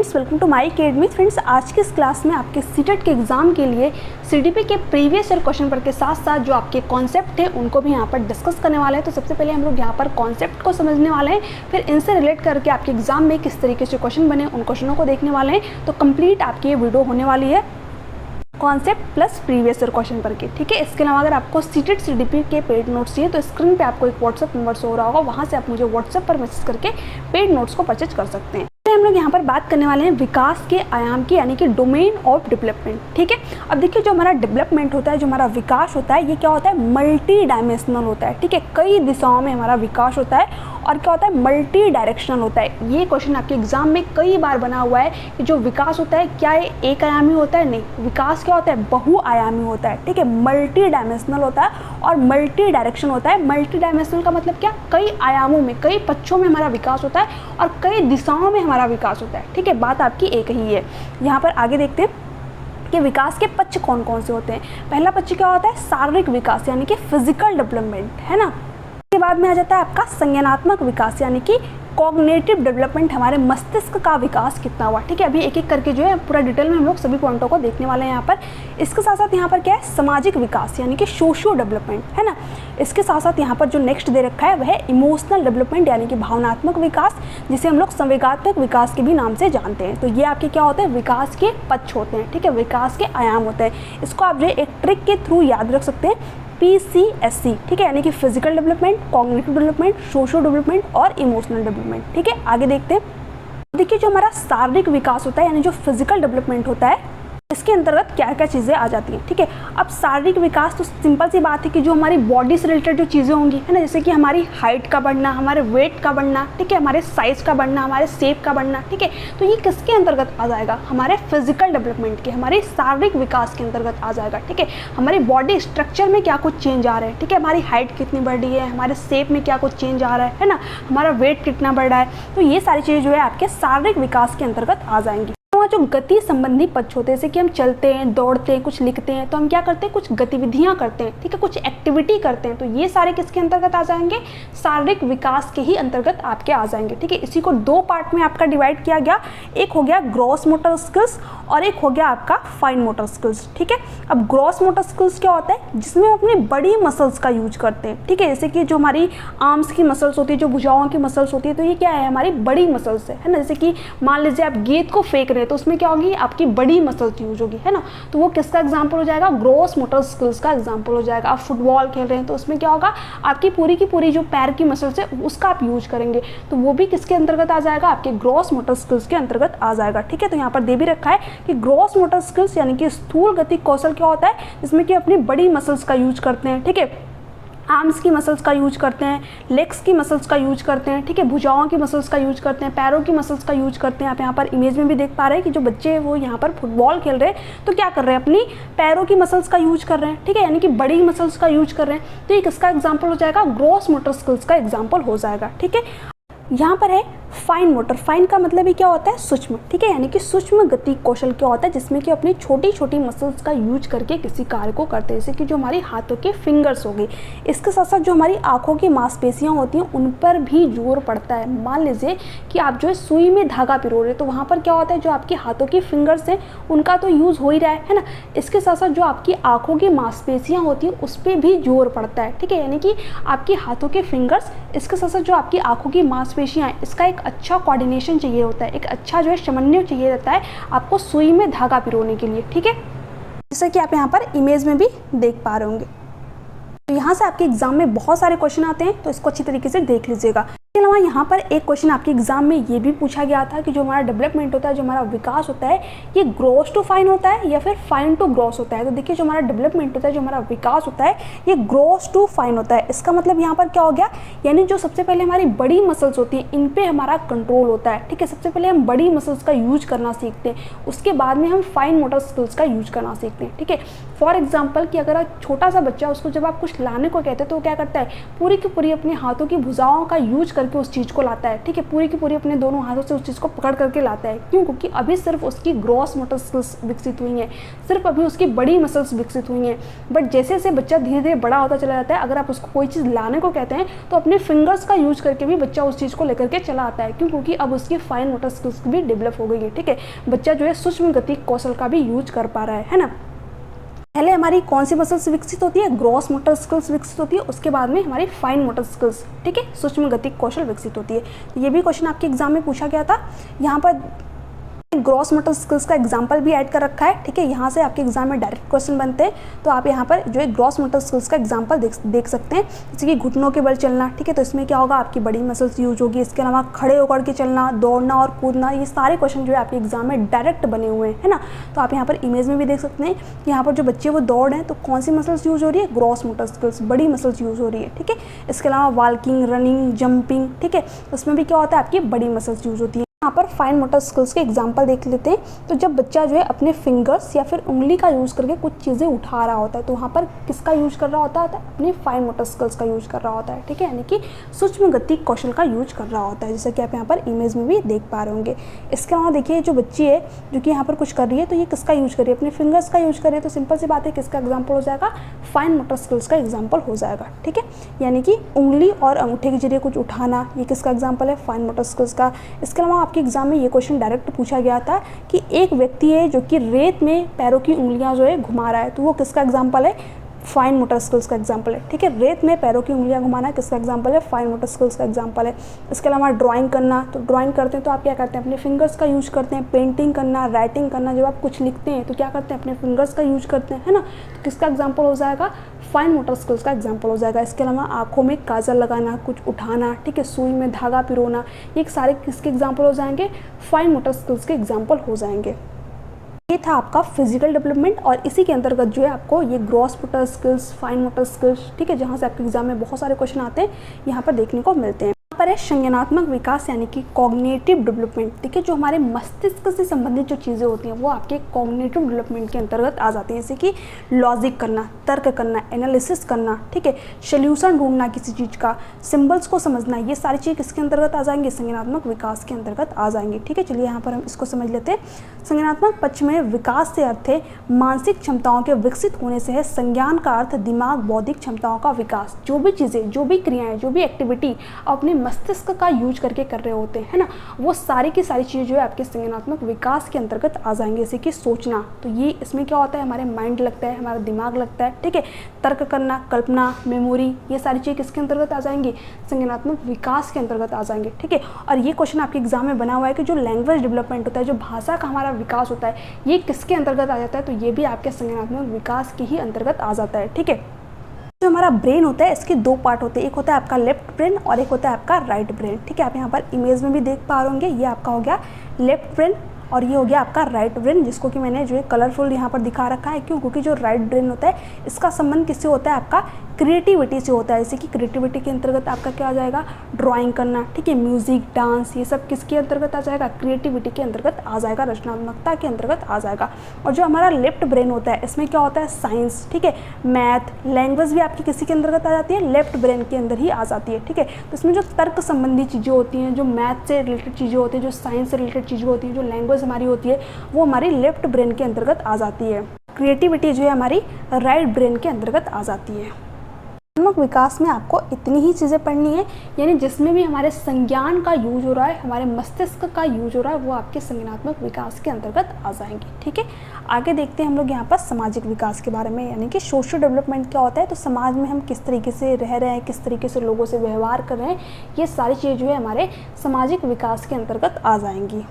Friends, welcome to my academy. Friends, आज की इस क्लास में आपके सीटेट के एग्जाम के लिए सीडीपी के प्रीवियस ईयर क्वेश्चन पेपर के साथ साथ जो आपके कॉन्सेप्ट है उनको भी यहाँ पर डिस्कस करने वाले हैं। तो सबसे पहले हम लोग यहाँ पर कॉन्सेप्ट को समझने वाले हैं, फिर इनसे रिलेट करके आपके एग्जाम में किस तरीके से क्वेश्चन बने उन क्वेश्चनों को देखने वाले हैं। तो कंप्लीट आपकी ये वीडियो होने वाली है concept plus previous year question पर के, ठीक है। इसके अलावा अगर आपको सीटेट सीडीपी के पेड नोट्स चाहिए तो स्क्रीन पे आपको एक व्हाट्सएप नंबर शो हो रहा होगा, वहाँ से आप मुझे व्हाट्सएप पर मैसेज करके पेड नोट्स को परचेज कर सकते हैं। हम लोग यहाँ पर बात करने वाले हैं विकास के आयाम की, यानी कि डोमेन ऑफ डेवलपमेंट, ठीक है। अब देखिए, जो हमारा डेवलपमेंट होता है, जो हमारा विकास होता है, ये क्या होता है, मल्टी डायमेंशनल होता है, ठीक है। कई दिशाओं में हमारा विकास होता है और क्या होता है, मल्टी डायरेक्शनल होता है। ये क्वेश्चन आपके एग्जाम में कई बार बना हुआ है कि जो विकास होता है क्या ये एक आयामी होता है, नहीं, विकास क्या होता है, बहुआयामी होता है, ठीक है। मल्टी डायमेंशनल होता है और मल्टी डायरेक्शन होता है। मल्टी डायमेंशनल का मतलब क्या, कई आयामों में, कई पक्षों में हमारा विकास होता है और कई दिशाओं में हमारा विकास होता है, ठीक है। बात आपकी एक ही है। यहाँ पर आगे देखते हैं कि विकास के पक्ष कौन कौन से होते हैं। पहला पक्ष क्या होता है, शारीरिक विकास, यानी कि फिजिकल डेवलपमेंट, है ना। के बाद में आ जाता है आपका संज्ञानात्मक विकास, यानी कि कॉग्निटिव डेवलपमेंट, हमारे मस्तिष्क का विकास कितना हुआ, ठीक है। अभी एक एक करके जो है पूरा डिटेल में हम लोग सभी पॉइंटों को देखने वाले हैं यहाँ पर। इसके साथ साथ यहाँ पर क्या है, सामाजिक विकास, यानी कि सोशियो डेवलपमेंट, है ना। इसके साथ साथ यहाँ पर जो नेक्स्ट दे रखा है वह है इमोशनल डेवलपमेंट, यानी कि भावनात्मक विकास, जिसे हम लोग संवेगात्मक विकास के भी नाम से जानते हैं। तो ये आपके क्या होते हैं, विकास के पक्ष होते हैं, ठीक है, विकास के आयाम होते हैं। इसको आप जो है एक ट्रिक के थ्रू याद रख सकते हैं, PCSC, ठीक है, यानी कि physical development, cognitive development, socio development और इमोशनल डेवलपमेंट, ठीक है। आगे देखते हैं। देखिए, जो हमारा शारीरिक विकास होता है, यानी जो फिजिकल डेवलपमेंट होता है, इसके अंतर्गत क्या क्या चीज़ें आ जाती हैं, ठीक है। अब शारीरिक विकास तो सिंपल सी बात है कि जो हमारी बॉडी से रिलेटेड जो चीज़ें होंगी, है ना, जैसे कि हमारी हाइट का बढ़ना, हमारे वेट का बढ़ना, ठीक है, हमारे साइज़ का बढ़ना, हमारे शेप का बढ़ना, ठीक है। तो ये किसके अंतर्गत आ जाएगा, हमारे फिजिकल डेवलपमेंट के, हमारे शारीरिक विकास के अंतर्गत आ जाएगा, ठीक है। हमारी बॉडी स्ट्रक्चर में क्या कुछ चेंज आ रहा है, ठीक है, हमारी हाइट कितनी बढ़ रही है, हमारे शेप में क्या कुछ चेंज आ रहा है ना, हमारा वेट कितना बढ़ रहा है। तो ये सारी चीज़ें जो है आपके शारीरिक विकास के अंतर्गत आ जाएंगी। जो गति संबंधी पक्ष होते हैं, जैसे कि हम चलते हैं, दौड़ते हैं, कुछ लिखते हैं, तो हम क्या करते हैं, कुछ गतिविधियां करते हैं, ठीक है, कुछ एक्टिविटी करते हैं। तो ये सारे किसके अंतर्गत आ जाएंगे, शारीरिक विकास के ही अंतर्गत आपके आ जाएंगे, ठीक है। इसी को दो पार्ट में आपका डिवाइड किया गया, एक हो गया ग्रॉस मोटर स्किल्स और एक हो गया आपका फाइन मोटर स्किल्स, ठीक है। अब ग्रॉस मोटर स्किल्स क्या होता है, जिसमें हम अपनी बड़ी मसल्स का यूज करते हैं, ठीक है, जैसे कि जो हमारी आर्म्स की मसल्स होती है, जो भुजाओं की मसल्स होती है, तो ये क्या है, हमारी बड़ी मसल्स है ना। जैसे कि मान लीजिए आप गेंद को फेंक रहे हैं तो उसमें क्या होगी, आपकी बड़ी मसल्स यूज होगी, है ना। तो वो किसका एग्जांपल हो जाएगा, ग्रॉस मोटर स्किल्स का एग्जांपल हो जाएगा। आप फुटबॉल खेल रहे हैं तो उसमें क्या होगा, आपकी पूरी की पूरी जो पैर की मसल्स है उसका आप यूज करेंगे, तो वो भी किसके अंतर्गत आ जाएगा, आपके ग्रॉस मोटर स्किल्स के अंतर्गत आ जाएगा, ठीक है। तो यहाँ पर दे भी रखा है कि ग्रॉस मोटर स्किल्स यानी कि स्थूल गति कौशल क्या होता है, जिसमें कि अपनी बड़ी मसल्स का यूज करते हैं, ठीक है, आर्म्स की मसल्स का यूज करते हैं, लेग्स की मसल्स का यूज करते हैं, ठीक है, भुजाओं की मसल्स का यूज करते हैं, पैरों की मसल्स का यूज करते हैं। आप यहाँ पर इमेज में भी देख पा रहे हैं कि जो बच्चे वो यहाँ पर फुटबॉल खेल रहे हैं तो क्या कर रहे हैं, अपनी पैरों की मसल्स का यूज कर रहे हैं, ठीक है, यानी कि बड़ी मसल्स का यूज कर रहे हैं। तो ये किसका एग्जाम्पल हो जाएगा, ग्रॉस मोटर स्किल्स का एग्जाम्पल हो जाएगा, ठीक है। यहाँ पर है फाइन मोटर, फाइन का मतलब ही क्या होता है, सूक्ष्म, ठीक है, यानी कि सूक्ष्म गति कौशल क्या होता है, जिसमें कि अपनी छोटी छोटी मसल्स का यूज करके किसी कार्य को करते हैं, जैसे कि जो हमारी हाथों के फिंगर्स हो गई। इसके साथ साथ जो हमारी आंखों की मांसपेशियां होती हैं उन पर भी जोर पड़ता है। मान लीजिए कि आप जो है सुई में धागा पिरो रहे, तो वहाँ पर क्या होता है, जो आपकी हाथों की फिंगर्स हैं उनका तो यूज़ हो ही रहा है ना। इसके साथ साथ जो आपकी आंखों की मांसपेशियाँ होती हैं उस पर भी जोर पड़ता है, ठीक है, यानी कि आपकी हाथों के फिंगर्स, इसके साथ साथ जो आपकी आंखों की मांसपेशियाँ हैं, इसका एक अच्छा कोऑर्डिनेशन चाहिए होता है, एक अच्छा जो है समन्वय चाहिए रहता है आपको सुई में धागा पिरोने के लिए, ठीक है, जैसा कि आप यहाँ पर इमेज में भी देख पा रहे होंगे। तो यहाँ से आपके एग्जाम में बहुत सारे क्वेश्चन आते हैं, तो इसको अच्छी तरीके से देख लीजिएगा। इसके अलावा यहाँ पर एक क्वेश्चन आपके एग्जाम में ये भी पूछा गया था कि जो हमारा डेवलपमेंट होता है, जो हमारा विकास होता है, ये ग्रॉस टू फाइन होता है या फिर फाइन टू ग्रॉस होता है। तो देखिए, जो हमारा डेवलपमेंट होता है, जो हमारा विकास होता है, ये ग्रॉस टू फाइन होता है। इसका मतलब यहाँ पर क्या हो गया, यानी जो सबसे पहले हमारी बड़ी मसल्स होती हैं इन पे हमारा कंट्रोल होता है, ठीक है। सबसे पहले हम बड़ी मसल्स का यूज करना सीखते हैं, उसके बाद में हम फाइन मोटर स्किल्स का यूज करना सीखते हैं, ठीक है। फॉर एग्जाम्पल कि अगर छोटा सा बच्चा, उसको जब आप कुछ लाने को कहते हैं तो वो क्या करता है, पूरी की पूरी अपने हाथों की भुजाओं का यूज करके उस चीज़ को लाता है, ठीक है, पूरी की पूरी अपने दोनों हाथों से उस चीज़ को पकड़ करके लाता है। क्यों? क्योंकि अभी सिर्फ उसकी ग्रॉस मोटर स्किल्स विकसित हुई हैं, सिर्फ अभी उसकी बड़ी मसल्स विकसित हुई हैं। बट जैसे जैसे बच्चा धीरे धीरे बड़ा होता चला जाता है, अगर आप उसको कोई चीज़ लाने को कहते हैं तो अपने फिंगर्स का यूज करके भी बच्चा उस चीज़ को लेकर के चला आता है। क्यों? क्योंकि अब उसकी फाइन मोटर स्किल्स भी डेवलप हो गई है, ठीक है, बच्चा जो है सूक्ष्म गति कौशल का भी यूज कर पा रहा है ना। पहले हमारी कौन सी मसल्स विकसित होती है, ग्रॉस मोटर स्किल्स विकसित होती है, उसके बाद में हमारी फाइन मोटर स्किल्स, ठीक है, सूक्ष्म गति कौशल विकसित होती है। ये भी क्वेश्चन आपके एग्जाम में पूछा गया था। यहाँ पर ग्रॉस मोटर स्किल्स का एग्जाम्पल भी ऐड कर रखा है, ठीक है, यहाँ से आपके एग्जाम में डायरेक्ट क्वेश्चन बनते हैं। तो आप यहाँ पर जो है ग्रॉस मोटर स्किल्स का एग्जाम्पल देख सकते हैं, जैसे कि घुटनों के बल चलना, ठीक है, तो इसमें क्या होगा, आपकी बड़ी मसल्स यूज होगी। इसके अलावा खड़े होकर के चलना, दौड़ना और कूदना, ये सारे क्वेश्चन जो है आपके एग्जाम में डायरेक्ट बने हुए हैं, है ना। तो आप यहाँ पर इमेज में भी देख सकते हैं कि यहाँ पर जो बच्चे वो दौड़ रहे हैं तो कौन सी मसल्स यूज हो रही है, ग्रॉस मोटर स्किल्स, बड़ी मसल्स यूज हो रही है, ठीक है। इसके अलावा वॉकिंग, रनिंग, जंपिंग, ठीक है, उसमें भी क्या होता है, आपकी बड़ी मसल्स यूज होती है। यहाँ पर फाइन मोटर स्किल्स के एग्जांपल देख लेते हैं। तो जब बच्चा जो है अपने फिंगर्स या फिर उंगली का यूज़ करके कुछ चीज़ें उठा रहा होता है, तो वहाँ पर किसका यूज कर रहा होता है, अपने फाइन मोटर स्किल्स का यूज कर रहा होता है, ठीक है, यानी कि सूक्ष्म गति कौशल का यूज कर रहा होता है, जैसे कि आप यहाँ पर इमेज में भी देख पा रहे होंगे। इसके अलावा देखिए जो बच्ची है जो कि यहाँ पर कुछ कर रही है, तो ये किसका यूज कर रही है, अपने फिंगर्स का यूज कर रही है। तो सिंपल सी बात है, किसका एग्जाम्पल हो जाएगा, फाइन मोटर स्किल्स का एग्जाम्पल हो जाएगा, ठीक है, यानी कि उंगली और अंगूठे के जरिए कुछ उठाना, ये किसका एग्जाम्पल है, फाइन मोटर स्किल्स का। इसके अलावा आपके एग्जाम में ये क्वेश्चन डायरेक्ट पूछा गया था कि एक व्यक्ति है जो कि रेत में पैरों की उंगलियां जो है घुमा रहा है, तो वो किसका एग्जाम्पल है, फाइन मोटर स्किल्स का एग्जाम्पल है, ठीक है, रेत में पैरों की उंगलियां घुमाना किसका एग्जाम्पल है, फाइन मोटर स्किल्स का एग्जाम्पल है। इसके अलावा ड्राइंग करना, तो ड्राइंग करते हैं तो आप क्या करते हैं, अपने फिंगर्स का यूज करते हैं। पेंटिंग करना, राइटिंग करना, जब आप कुछ लिखते हैं तो क्या करते हैं, अपने फिंगर्स का यूज करते हैं, है ना। तो किसका एग्जाम्पल हो जाएगा, फाइन मोटर स्किल्स का एग्जाम्पल हो जाएगा। इसके अलावा आंखों में काजल लगाना, कुछ उठाना, ठीक है, सुई में धागा पिरोना, ये सारे किसके एग्जाम्पल हो जाएंगे, फाइन मोटर स्किल्स के एग्जाम्पल हो जाएंगे। ये था आपका फिजिकल डेवलपमेंट, और इसी के अंतर्गत जो है आपको ये gross motor skills, fine motor skills, ठीक है, जहाँ से आपके एग्जाम में बहुत सारे क्वेश्चन आते हैं, यहाँ पर देखने को मिलते हैं। पर है संज्ञानात्मक विकास यानी कि कॉग्निटिव डेवलपमेंट, ठीक है, जो हमारे मस्तिष्क से संबंधित जो चीज़ें होती हैं वो आपके कॉग्निटिव डेवलपमेंट के अंतर्गत आ जाती हैं, जैसे कि लॉजिक करना, तर्क करना, एनालिसिस करना, ठीक है, सोल्यूशन ढूंढना किसी चीज़ का, सिंबल्स को समझना, ये सारी चीज़ किसके अंतर्गत आ जाएंगे, संज्ञानात्मक विकास के अंतर्गत आ जाएंगे, ठीक है। चलिए यहाँ पर हम इसको समझ लेते हैं। संज्ञानात्मक पक्ष में विकास से अर्थ है मानसिक क्षमताओं के विकसित होने से है। संज्ञान का अर्थ दिमाग, बौद्धिक क्षमताओं का विकास, जो भी चीज़ें, जो भी क्रियाएं, जो भी एक्टिविटी अपने मस्तिष्क का यूज करके कर रहे होते हैं, है ना, वो सारी की सारी चीज़ें जो है आपके संज्ञानात्मक विकास के अंतर्गत आ जाएंगे। जैसे कि सोचना, तो ये इसमें क्या होता है, हमारे माइंड लगता है, हमारा दिमाग लगता है, ठीक है। तर्क करना, कल्पना, मेमोरी, ये सारी चीज़ें किसके अंतर्गत आ जाएंगी, संज्ञानात्मक विकास के अंतर्गत आ जाएंगे, ठीक है। और ये क्वेश्चन आपके एग्जाम में बना हुआ है कि जो लैंग्वेज डेवलपमेंट होता है, जो भाषा का हमारा विकास होता है, ये किसके अंतर्गत आ जाता है, तो ये भी आपके संज्ञानात्मक विकास के ही अंतर्गत आ जाता है, ठीक है। जो हमारा ब्रेन होता है इसके दो पार्ट होते हैं, एक होता है आपका लेफ्ट ब्रेन और एक होता है आपका राइट ब्रेन, ठीक है। आप यहाँ पर इमेज में भी देख पा रहे होंगे, ये आपका हो गया लेफ्ट ब्रेन और ये हो गया आपका राइट ब्रेन, जिसको कि मैंने जो है कलरफुल यहाँ पर दिखा रखा है। क्यों? क्योंकि जो राइट ब्रेन होता है इसका संबंध किससे होता है, आपका क्रिएटिविटी से होता है। जैसे कि क्रिएटिविटी के अंतर्गत आपका क्या आ जाएगा, ड्राइंग करना, ठीक है, म्यूजिक, डांस, ये सब किसके अंतर्गत आ जाएगा, क्रिएटिविटी के अंतर्गत आ जाएगा, रचनात्मकता के अंतर्गत आ जाएगा। और जो हमारा लेफ्ट ब्रेन होता है इसमें क्या होता है, साइंस, ठीक है, मैथ, लैंग्वेज भी आपकी किसी के अंतर्गत आ जाती है, लेफ्ट ब्रेन के अंदर ही आ जाती है, ठीक है। तो इसमें जो तर्क संबंधी चीज़ें होती हैं, जो मैथ से रिलेटेड चीज़ें होती हैं, जो साइंस से रिलेटेड चीज़ें होती हैं, जो लैंग्वेज हमारी होती है, वो हमारी लेफ्ट ब्रेन के अंतर्गत आ जाती है। क्रिएटिविटी जो है हमारी राइट ब्रेन के अंतर्गत आ जाती है। संज्ञानात्मक विकास में आपको इतनी ही चीज़ें पढ़नी है, यानी जिसमें भी हमारे संज्ञान का यूज हो रहा है, हमारे मस्तिष्क का यूज हो रहा है, वो आपके संज्ञानात्मक विकास के अंतर्गत आ जाएंगे, ठीक है। आगे देखते हैं हम लोग यहाँ पर सामाजिक विकास के बारे में, यानी कि सोशल डेवलपमेंट क्या होता है, तो समाज में हम किस तरीके से रह रहे हैं, किस तरीके से लोगों से व्यवहार कर रहे हैं, ये सारी चीज़ें जो है हमारे सामाजिक विकास के अंतर्गत आ जाएंगी,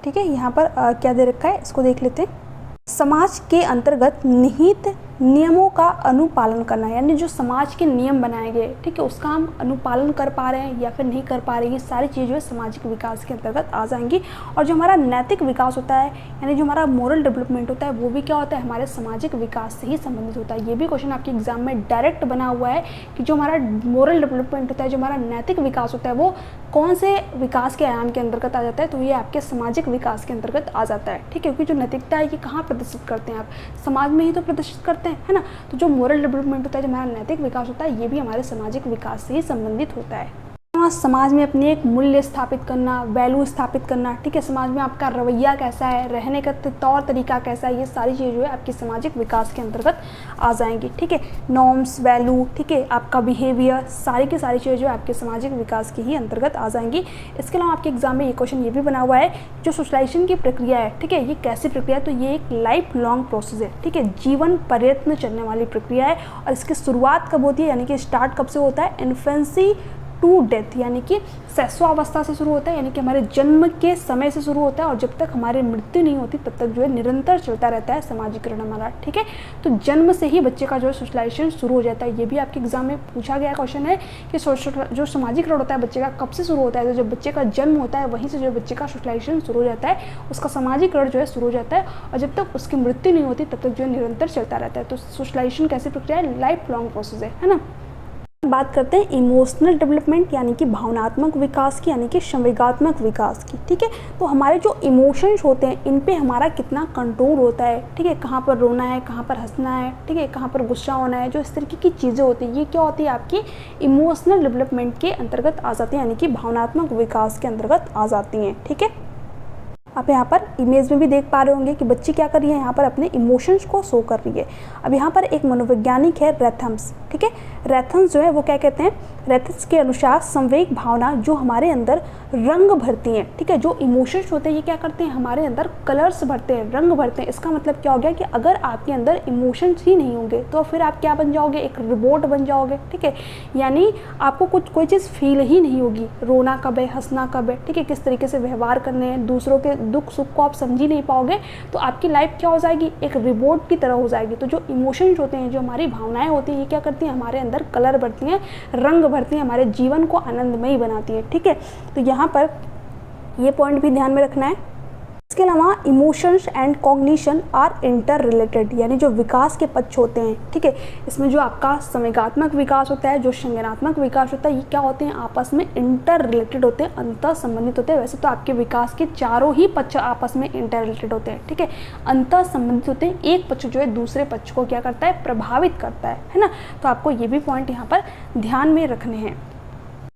ठीक है। यहाँ पर क्या दे रखा है इसको देख लेते हैं। समाज के अंतर्गत निहित नियमों का अनुपालन करना, यानी जो समाज के नियम बनाए गए, ठीक है, उसका हम अनुपालन कर पा रहे हैं या फिर नहीं कर पा रहे हैं, ये सारी चीज़ें जो है सामाजिक विकास के अंतर्गत आ जाएंगी। और जो हमारा नैतिक विकास होता है, यानी जो हमारा मोरल डेवलपमेंट होता है, वो भी क्या होता है, हमारे सामाजिक विकास से ही संबंधित होता है। ये भी क्वेश्चन आपके एग्जाम में डायरेक्ट बना हुआ है कि जो हमारा मोरल डेवलपमेंट होता है, जो हमारा नैतिक विकास होता है, वो कौन से विकास के आयाम के अंतर्गत आ जाता है, तो ये आपके सामाजिक विकास के अंतर्गत आ जाता है, ठीक है। क्योंकि जो नैतिकता है ये कहाँ प्रदर्शित करते हैं, आप समाज में ही तो प्रदर्शित करते हैं, है ना। तो जो मोरल डेवलपमेंट होता है, जो हमारा नैतिक विकास होता है, ये भी हमारे सामाजिक विकास से ही संबंधित होता है। समाज में अपने एक मूल्य स्थापित करना, वैल्यू स्थापित करना, ठीक है, समाज में आपका रवैया कैसा है, रहने का तौर तरीका कैसा है, ये सारी चीज़ें जो है आपकी सामाजिक विकास के अंतर्गत आ जाएंगी, ठीक है। नॉर्म्स, वैल्यू, ठीक है, आपका बिहेवियर, सारी की सारी चीज़ें जो है आपके सामाजिक विकास के ही अंतर्गत आ जाएंगी। इसके अलावा आपके एग्जाम में ये क्वेश्चन ये भी बना हुआ है, जो सोशलाइजेशन की प्रक्रिया है, ठीक है, ये कैसी प्रक्रिया है, तो ये एक लाइफ लॉन्ग प्रोसेस है, ठीक है, जीवन पर्यंत चलने वाली प्रक्रिया है। और इसकी शुरुआत कब होती है, यानी कि स्टार्ट कब से होता है, इन्फेंसी टू डेथ, यानी कि शैशवावस्था से शुरू होता है, यानी कि हमारे जन्म के समय से शुरू होता है और जब तक हमारी मृत्यु नहीं होती तब तक जो है निरंतर चलता रहता है समाजीकरण हमारा, ठीक है। तो जन्म से ही बच्चे का जो है सोशलाइजेशन शुरू हो जाता है। ये भी आपके एग्जाम में पूछा गया क्वेश्चन है कि जो समाजीकरण होता है बच्चे का कब से शुरू होता है, तो जब बच्चे का जन्म होता है वहीं से जो बच्चे का सोशलाइजेशन शुरू हो जाता है, उसका समाजीकरण जो है शुरू हो जाता है और जब तक उसकी मृत्यु नहीं होती तब तक जो है निरंतर चलता रहता है। तो सोशलाइजेशन कैसी प्रक्रिया है, लाइफ लॉन्ग प्रोसेस है ना। बात करते हैं इमोशनल डेवलपमेंट, यानी कि भावनात्मक विकास की, यानी कि संवेगात्मक विकास की, ठीक है। तो हमारे जो इमोशंस होते हैं इन पे हमारा कितना कंट्रोल होता है, ठीक है, कहाँ पर रोना है, कहाँ पर हंसना है, ठीक है, कहाँ पर गुस्सा होना है, जो इस तरीके की चीज़ें होती हैं, ये क्या होती है, आपकी इमोशनल डेवलपमेंट के अंतर्गत आ जाती हैं, यानी कि भावनात्मक विकास के अंतर्गत आ जाती हैं, ठीक है। आप यहाँ पर इमेज में भी देख पा रहे होंगे कि बच्ची क्या कर रही है, यहाँ पर अपने इमोशंस को शो कर रही है। अब यहाँ पर एक मनोवैज्ञानिक है रैथम्स, ठीक है, रैथम्स जो है वो क्या कहते हैं, रैथम्स के अनुसार संवेग भावना जो हमारे अंदर रंग भरती हैं, ठीक है, जो इमोशंस होते हैं ये क्या करते हैं, हमारे अंदर कलर्स भरते हैं, रंग भरते हैं। इसका मतलब क्या हो गया कि अगर आपके अंदर इमोशंस ही नहीं होंगे तो फिर आप क्या बन जाओगे, एक रोबोट बन जाओगे, ठीक है, यानी आपको कोई चीज़ फील ही नहीं होगी, रोना कब है, हंसना कब है, ठीक है, किस तरीके से व्यवहार करने हैं, दूसरों के दुख सुख को आप समझ ही नहीं पाओगे, तो आपकी लाइफ क्या हो जाएगी, एक रोबोट की तरह हो जाएगी। तो जो इमोशंस होते हैं, जो हमारी भावनाएं होती हैं, ये क्या करती हैं, हमारे अंदर कलर भरती हैं, रंग भरती हैं, हमारे जीवन को आनंदमयी बनाती है, ठीक है। तो यहाँ पर ये पॉइंट भी ध्यान में रखना है। इसके अलावा emotions and cognition are interrelated, यानी जो विकास के पक्ष होते हैं, ठीक है, इसमें जो आपका संवेगात्मक विकास होता है, जो संज्ञानात्मक विकास होता है, ये क्या होते हैं, आपस में इंटर रिलेटेड होते हैं, अंतर संबंधित होते हैं। वैसे तो आपके विकास के चारों ही पक्ष आपस में इंटर रिलेटेड होते हैं, ठीक है, अंतर संबंधित होते हैं। एक पक्ष जो है दूसरे पक्ष को क्या करता है, प्रभावित करता है ना। तो आपको ये भी पॉइंट यहाँ पर ध्यान में रखने हैं।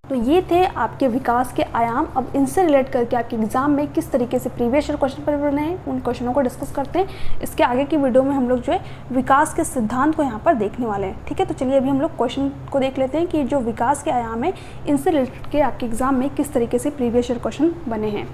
तो ये थे आपके विकास के आयाम। अब इनसे रिलेट करके आपके एग्जाम में किस तरीके से प्रीवियस ईयर क्वेश्चन पेपर बने हैं, उन क्वेश्चनों को डिस्कस करते हैं। इसके आगे की वीडियो में हम लोग जो है विकास के सिद्धांत को यहाँ पर देखने वाले हैं, ठीक है। तो चलिए अभी हम लोग क्वेश्चन को देख लेते हैं कि जो विकास के आयाम है इनसे रिलेटेड के आपके एग्जाम में किस तरीके से प्रीवियस ईयर क्वेश्चन बने हैं।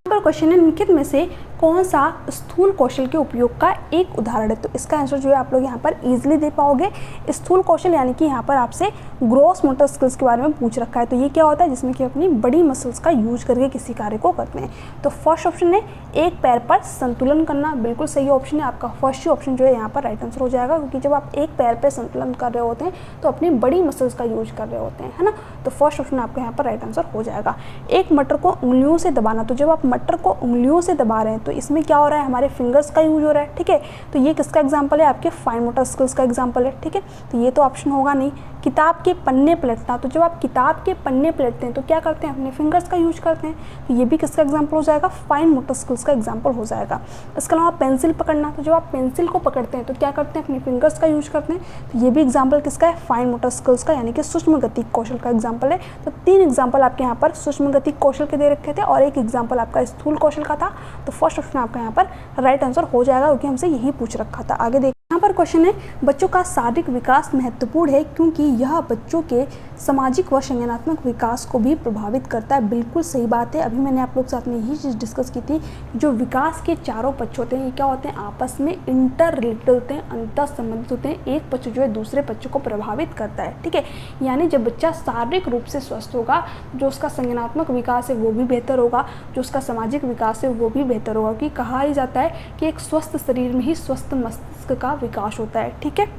क्वेश्चन है, निम्नलिखित में से कौन सा स्थूल कौशल के उपयोग का एक उदाहरण है। तो इसका आंसर जो है आप लोग यहाँ पर इजीली दे पाओगे। स्थूल कौशल यानी कि यहाँ पर आपसे ग्रॉस मोटर स्किल्स के बारे में पूछ रखा है। तो ये क्या होता है, जिसमें कि अपनी बड़ी मसल्स का यूज करके किसी कार्य को करते हैं। तो फर्स्ट ऑप्शन है एक पैर पर संतुलन करना, बिल्कुल सही ऑप्शन है आपका। फर्स्ट ऑप्शन जो है यहाँ पर राइट आंसर हो जाएगा, क्योंकि जब आप एक पैर पर संतुलन कर रहे होते हैं तो अपनी बड़ी मसल्स का यूज कर रहे होते हैं, है ना। तो फर्स्ट ऑप्शन आपका यहाँ पर राइट आंसर हो जाएगा। एक मटर को उंगलियों से दबाना, तो जब आप मटर को उंगलियों से दबा रहे हैं तो इसमें क्या हो रहा है, हमारे फिंगर्स का यूज हो रहा है, ठीक है। तो ये किसका एग्जांपल है, आपके फाइन मोटर स्किल्स का एग्जांपल है, ठीक है। तो ये तो ऑप्शन होगा नहीं। किताब के पन्ने पलटना, तो जब आप किताब के पन्ने पलटते हैं तो क्या करते हैं, अपने फिंगर्स का यूज करते हैं। तो ये भी किसका एग्जांपल हो जाएगा, फाइन मोटर स्किल्स का एग्जांपल हो जाएगा। इसके अलावा पेंसिल पकड़ना, तो जब आप पेंसिल को पकड़ते हैं तो क्या करते हैं, अपने फिंगर्स का यूज करते हैं। तो ये भी एग्जाम्पल किसका है, फाइन मोटर स्किल्स का, यानी कि सूक्ष्म गति कौशल का एग्जाम्पल है। तो 3 एग्जाम्पल आपके यहाँ पर सूक्ष्म गति कौशल के दे रखे थे और एक एग्जाम्पल आपका स्थूल कौशल का था। तो फर्स्ट ऑप्शन आपका यहाँ पर राइट आंसर हो जाएगा, क्योंकि हमसे यही पूछ रखा था। आगे देखिए, यहाँ पर क्वेश्चन है, बच्चों का शारीरिक विकास महत्वपूर्ण है क्योंकि यह बच्चों के सामाजिक व संज्ञानात्मक विकास को भी प्रभावित करता है। बिल्कुल सही बात है। अभी मैंने आप लोग के साथ में यही चीज़ डिस्कस की थी, जो विकास के चारों पक्ष होते हैं ये क्या होते हैं, आपस में इंटर रिलेटेड होते हैं, अंतर संबंधित होते हैं। एक पक्ष जो है दूसरे पक्ष को प्रभावित करता है, ठीक है। यानी जब बच्चा शारीरिक रूप से स्वस्थ होगा, जो उसका संज्ञानात्मक विकास है वो भी बेहतर होगा, जो उसका सामाजिक विकास है वो भी बेहतर होगा। क्योंकि कहा ही जाता है कि एक स्वस्थ शरीर में ही स्वस्थ मस्तिष्क का विकास होता है, ठीक है।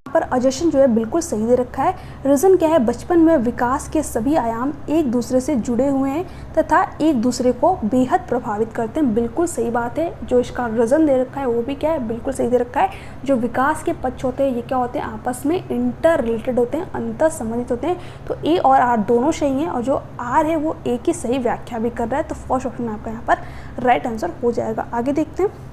पर अजशन जो है बिल्कुल सही दे रखा है। रीज़न क्या है, बचपन में विकास के सभी आयाम एक दूसरे से जुड़े हुए हैं तथा एक दूसरे को बेहद प्रभावित करते हैं। बिल्कुल सही बात है। जो इसका रीज़न दे रखा है वो भी क्या है, बिल्कुल सही दे रखा है। जो विकास के पक्ष होते हैं ये क्या होते हैं, आपस में इंटर रिलेटेड होते हैं, अंतर संबंधित होते हैं। तो ए और आर दोनों सही हैं, और जो आर है वो ए की सही व्याख्या भी कर रहा है। तो फर्स्ट ऑप्शन आपका यहाँ पर राइट आंसर हो जाएगा। आगे देखते हैं।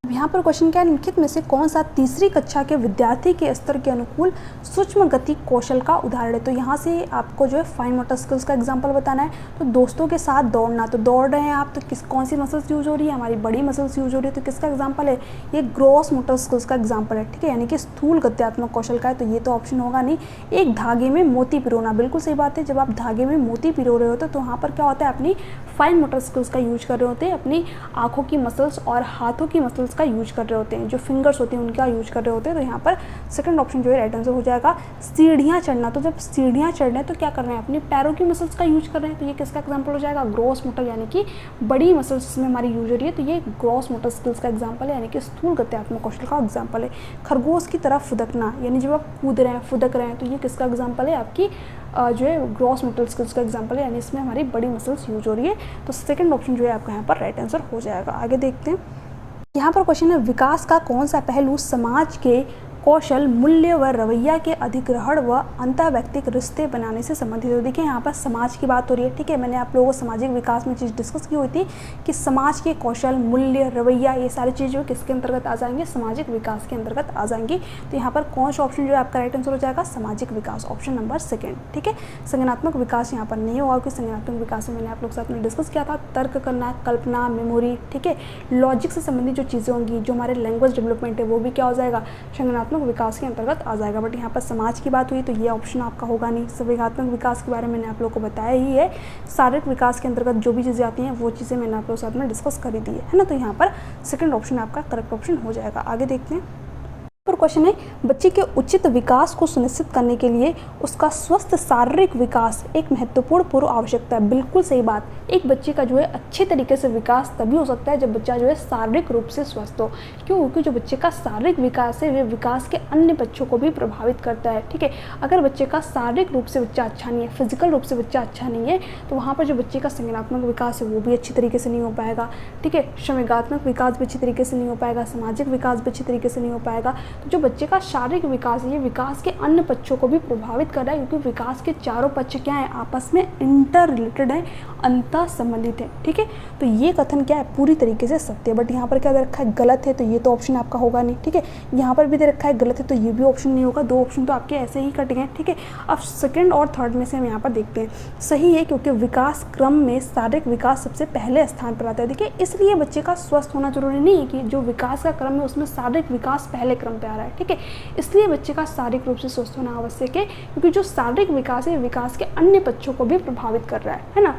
यहाँ पर क्वेश्चन क्या है, निम्नलिखित में से कौन सा तीसरी कक्षा के विद्यार्थी के स्तर के अनुकूल सूक्ष्म गति कौशल का उदाहरण है। तो यहाँ से आपको जो है फाइन मोटर स्किल्स का एग्जांपल बताना है। तो दोस्तों के साथ दौड़ना, तो दौड़ रहे हैं आप, तो कौन सी मसल्स यूज हो रही है, हमारी बड़ी मसल्स यूज हो रही है। तो किसका एग्जाम्पल है, ये ग्रॉस मोटर स्किल्स का एग्जाम्पल है, ठीक है। यानी कि स्थूल गत्यात्मक कौशल का है। तो ये तो ऑप्शन होगा नहीं। एक धागे में मोती पिरोना, बिल्कुल सही बात है। जब आप धागे में मोती पिरो रहे होते तो वहाँ पर क्या होता है, अपनी फाइन मोटर स्किल्स का यूज कर रहे होते हैं, अपनी आँखों की मसल्स और हाथों की मसल्स का यूज कर रहे होते हैं, जो फिंगर्स होती हैं उनका यूज कर रहे होते हैं। तो यहाँ पर सेकंड ऑप्शन जो है राइट आंसर हो जाएगा। सीढ़ियाँ चढ़ना, तो जब सीढ़ियाँ चढ़ रहे हैं तो क्या कर रहे हैं, अपनी पैरों की मसल्स का यूज कर रहे हैं। तो ये किसका एग्जांपल हो जाएगा, ग्रॉस मोटर, यानी कि बड़ी मसल्स इसमें हमारी यूज हो रही है। तो ये ग्रॉस मोटर स्किल्स का एग्जाम्पल है, यानी कि स्थूल गत्यात्मक कौशल का एग्जाम्पल है। खरगोश की तरफ फुदकना, यानी जब आप कूद रहे हैं, फुदक रहे हैं, तो ये किसका एग्जाम्पल है, आपकी जो है ग्रॉस मोटर स्किल्स का एग्जाम्पल है, यानी इसमें हमारी बड़ी मसल्स यूज हो रही है। तो सेकंड ऑप्शन जो है आपका यहाँ पर राइट आंसर हो जाएगा। आगे देखते हैं। यहाँ पर क्वेश्चन है, विकास का कौन सा पहलू समाज के कौशल, मूल्य व रवैया के अधिग्रहण व अंतर्वैयक्तिक रिश्ते बनाने से संबंधित है। देखिए यहाँ पर समाज की बात हो रही है, ठीक है। मैंने आप लोगों को सामाजिक विकास में चीज़ डिस्कस की हुई थी कि समाज के कौशल, मूल्य, रवैया, ये सारी चीज़ें किसके अंतर्गत आ जाएंगे, सामाजिक विकास के अंतर्गत आ जाएंगी। तो यहाँ पर कौन सा ऑप्शन जो है आपका राइट आंसर हो जाएगा, सामाजिक विकास, ऑप्शन नंबर सेकेंड, ठीक है। संज्ञानात्मक विकास यहाँ पर नहीं होगा, क्योंकि संज्ञानात्मक विकास में मैंने आप लोग के साथ में डिस्कस किया था, तर्क करना, कल्पना, मेमोरी, ठीक है। लॉजिक से संबंधित जो चीज़ें होंगी, जो हमारे लैंग्वेज डेवलपमेंट है, वो भी क्या हो जाएगा, संज्ञानात्मक विकास के अंतर्गत आ जाएगा। बट यहाँ पर समाज की बात हुई तो ये ऑप्शन आपका होगा नहीं। संवेगात्मक विकास के बारे में मैंने आप लोगों को बताया ही है। शारीरिक विकास के अंतर्गत जो भी चीज़ें आती हैं वो चीज़ें मैंने आप लोगों के साथ में डिस्कस कर दी है ना। तो यहाँ पर सेकंड ऑप्शन आपका करेक्ट ऑप्शन हो जाएगा। आगे देखते हैं। पर क्वेश्चन है, बच्चे के उचित विकास को सुनिश्चित करने के लिए उसका स्वस्थ शारीरिक विकास एक महत्वपूर्ण पूर्व आवश्यकता है। बिल्कुल सही बात। एक बच्चे का जो है अच्छे तरीके से विकास तभी हो सकता है जब बच्चा जो है शारीरिक रूप से स्वस्थ हो। क्यों? क्योंकि जो बच्चे का शारीरिक विकास है वे विकास के अन्य बच्चों को भी प्रभावित करता है, ठीक है। अगर बच्चे का शारीरिक रूप से बच्चा अच्छा नहीं है, फिजिकल रूप से बच्चा अच्छा नहीं है, तो वहाँ पर जो बच्चे का संज्ञानात्मक विकास है वो भी अच्छी तरीके से नहीं हो पाएगा, ठीक है। संवेगात्मक विकास भी अच्छी तरीके से नहीं हो पाएगा, सामाजिक विकास भी अच्छी तरीके से नहीं हो पाएगा। तो जो बच्चे का शारीरिक विकास है ये विकास के अन्य पक्षों को भी प्रभावित कर रहा है, क्योंकि विकास के चारों पक्ष क्या है, आपस में इंटर रिलेटेड है, अंतर संबंधित है, ठीक है। तो ये कथन क्या है, पूरी तरीके से सत्य है। बट यहाँ पर क्या दे रखा है, गलत है, तो ये तो ऑप्शन आपका होगा नहीं, ठीक है। यहाँ पर भी दे रखा है गलत है, तो ये भी ऑप्शन नहीं होगा। दो ऑप्शन तो आपके ऐसे ही कट गए, ठीक है। अब सेकंड और थर्ड में से हम यहाँ पर देखते हैं। सही है, क्योंकि विकास क्रम में शारीरिक विकास सबसे पहले स्थान पर आता है। देखिए, इसलिए बच्चे का स्वस्थ होना जरूरी नहीं है कि जो विकास का क्रम है उसमें शारीरिक विकास पहले क्रम पे आ रहा है, ठीक है। इसलिए बच्चे का शारीरिक रूप से स्वस्थ होना आवश्यक है, क्योंकि जो शारीरिक विकास है विकास के अन्य पक्षों को भी प्रभावित कर रहा है ना।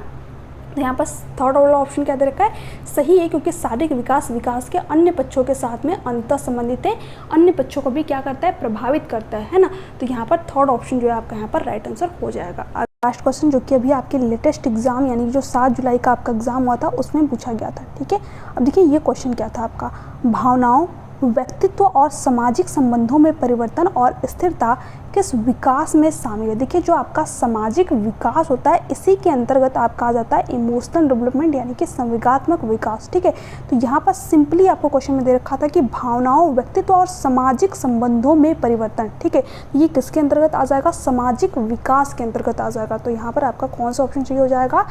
यहाँ पर थर्ड वाला ऑप्शन क्या दे रखा है, सही है, क्योंकि शारीरिक विकास विकास के अन्य पक्षों के साथ में अंतर संबंधित है, अन्य पक्षों को भी क्या करता है, प्रभावित करता है ना। तो यहाँ पर थर्ड ऑप्शन जो है आपका यहाँ पर राइट आंसर हो जाएगा। लास्ट क्वेश्चन जो कि अभी आपके लेटेस्ट एग्जाम यानी जो 7 जुलाई का आपका एग्जाम हुआ था उसमें पूछा गया था, ठीक है। अब देखिए ये क्वेश्चन क्या था आपका, भावनाओं, व्यक्तित्व और सामाजिक संबंधों में परिवर्तन और स्थिरता किस विकास में शामिल है। देखिए, जो आपका सामाजिक विकास होता है इसी के अंतर्गत आपका आ जाता है इमोशनल डेवलपमेंट यानी कि संवेगात्मक विकास, ठीक है। तो यहाँ पर सिंपली आपको क्वेश्चन में दे रखा था कि भावनाओं, व्यक्तित्व और सामाजिक संबंधों में परिवर्तन, ठीक है। ये किसके अंतर्गत आ जाएगा, सामाजिक विकास के अंतर्गत आ जाएगा। तो यहाँ पर आपका कौन सा ऑप्शन चाहिए हो जाएगा,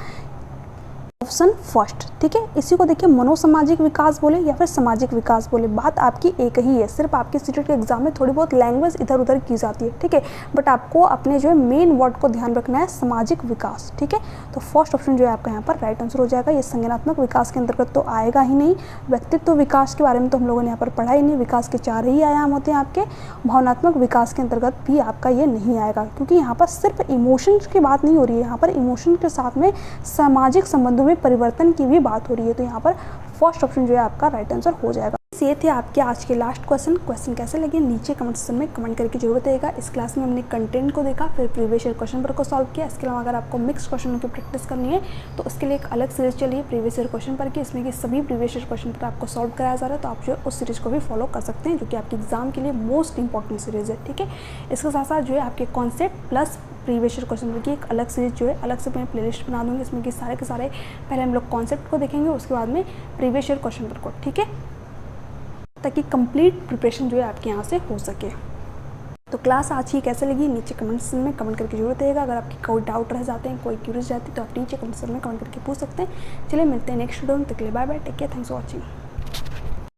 ऑप्शन फर्स्ट, ठीक है। इसी को देखिए मनोसामाजिक विकास बोले या फिर सामाजिक विकास बोले, बात आपकी एक ही है। सिर्फ आपके सीटेट के एग्जाम में थोड़ी बहुत लैंग्वेज इधर उधर की जाती है, ठीक है, बट आपको अपने जो है मेन वर्ड को ध्यान रखना है, सामाजिक विकास, ठीक है। तो फर्स्ट ऑप्शन जो है आपका यहाँ पर राइट आंसर हो जाएगा। ये संज्ञानात्मक विकास के अंतर्गत तो आएगा ही नहीं। व्यक्तित्व विकास के बारे में तो हम लोगों ने यहाँ पर पढ़ा ही नहीं। विकास के 4 ही आयाम होते हैं आपके। भावनात्मक विकास के अंतर्गत भी आपका ये नहीं आएगा, क्योंकि यहाँ पर सिर्फ इमोशंस की बात नहीं हो रही है, यहाँ पर इमोशन के साथ में सामाजिक संबंधों में परिवर्तन की भी बात हो रही है। तो यहाँ पर फर्स्ट ऑप्शन जो है आपका राइट आंसर हो जाएगा। ये थे आपके आज के लास्ट क्वेश्चन कैसे लगे नीचे कमेंट सेक्शन में कमेंट करके जरूर बताइएगा। इस क्लास में हमने कंटेंट को देखा, फिर प्रीवियस ईयर क्वेश्चन पेपर को सॉल्व किया। इसके अलावा अगर आपको मिक्स क्वेश्चनों की प्रैक्टिस करनी है तो उसके लिए एक अलग सीरीज चलिए प्रीवियस ईयर क्वेश्चन पर की, इसमें कि सभी प्रीवियस ईयर क्वेश्चन पर आपको सॉल्व कराया जा रहा है। तो आप जो है उस सीरीज को भी फॉलो कर सकते हैं, जो कि आपके एग्जाम के लिए मोस्ट इंपॉर्टेंट सीरीज है, ठीक है। इसके साथ साथ जो है आपके concept plus previous year question की एक अलग सीरीज जो है अलग से मैं प्लेलिस्ट बना दूँगी, इसमें कि सारे के सारे पहले हम लोग कॉन्सेप्ट को देखेंगे, उसके बाद में प्रीवियस ईयर क्वेश्चन पेपर को, ठीक है, ताकि कंप्लीट प्रिपरेशन जो है आपके यहाँ से हो सके। तो क्लास आज ही कैसे लगी नीचे कमेंट सेक्शन में कमेंट करके जरूर बताइएगा। अगर आपकी कोई डाउट रह जाते हैं, कोई क्यूरीज रहती है तो आप नीचे कमेंट सेक्शन में कमेंट करके पूछ सकते हैं। चलिए मिलते हैं नेक्स्ट वीडियो में, तक के लिए bye bye, take care, thanks for watching.